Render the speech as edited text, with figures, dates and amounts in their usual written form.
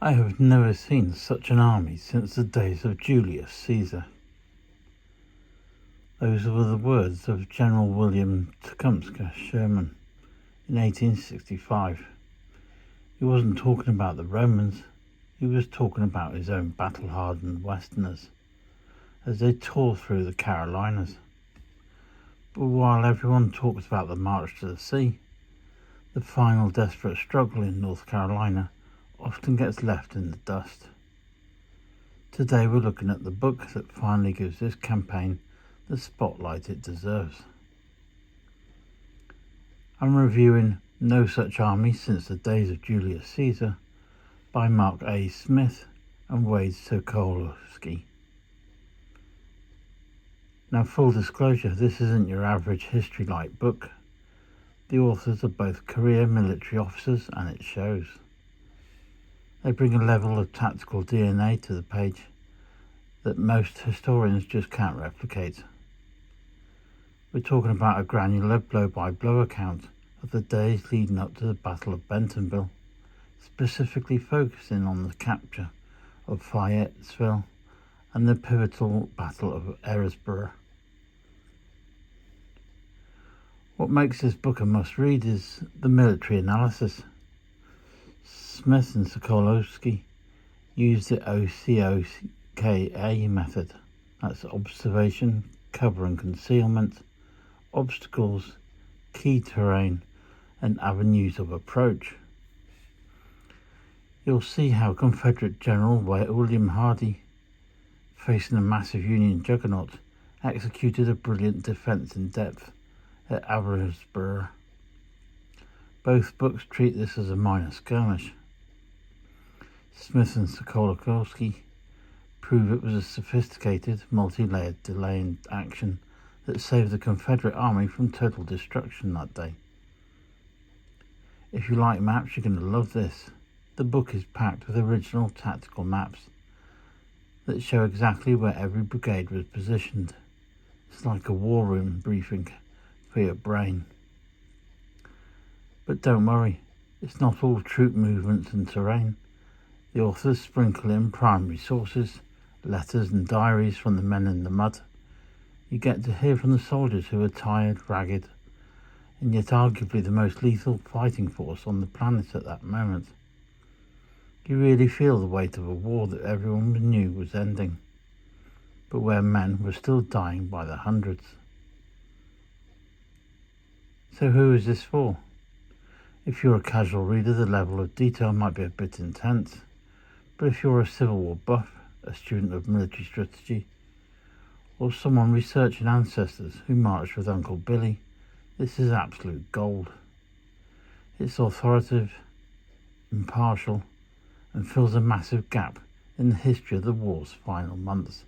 I have never seen such an army since the days of Julius Caesar. Those were the words of General William Tecumseh Sherman in 1865. He wasn't talking about the Romans, he was talking about his own battle-hardened Westerners as they tore through the Carolinas. But while everyone talks about the march to the sea, the final desperate struggle in North Carolina often gets left in the dust. Today we're looking at the book that finally gives this campaign the spotlight it deserves. I'm reviewing No Such Army Since the Days of Julius Caesar by Mark A. Smith and Wade Sokolowski. Now, full disclosure, this isn't your average history-like book. The authors are both career military officers, and it shows. They bring a level of tactical DNA to the page that most historians just can't replicate. We're talking about a granular blow-by-blow account of the days leading up to the Battle of Bentonville, specifically focusing on the capture of Fayetteville and the pivotal Battle of Eresburg. What makes this book a must-read is the military analysis. Smith and Sokolowski used the OCOKA method. That's observation, cover and concealment, obstacles, key terrain, and avenues of approach. You'll see how Confederate General William Hardee, facing a massive Union juggernaut, executed a brilliant defense in depth at Eresburg. Both books treat this as a minor skirmish. Smith and Sokolowski prove it was a sophisticated, multi-layered delaying action that saved the Confederate Army from total destruction that day. If you like maps, you're going to love this. The book is packed with original tactical maps that show exactly where every brigade was positioned. It's like a war room briefing for your brain. But don't worry, it's not all troop movements and terrain. The authors sprinkle in primary sources, letters and diaries from the men in the mud. You get to hear from the soldiers who are tired, ragged, and yet arguably the most lethal fighting force on the planet at that moment. You really feel the weight of a war that everyone knew was ending, but where men were still dying by the hundreds. So who is this for? If you're a casual reader, the level of detail might be a bit intense, but if you're a Civil War buff, a student of military strategy, or someone researching ancestors who marched with Uncle Billy, this is absolute gold. It's authoritative, impartial, and fills a massive gap in the history of the war's final months.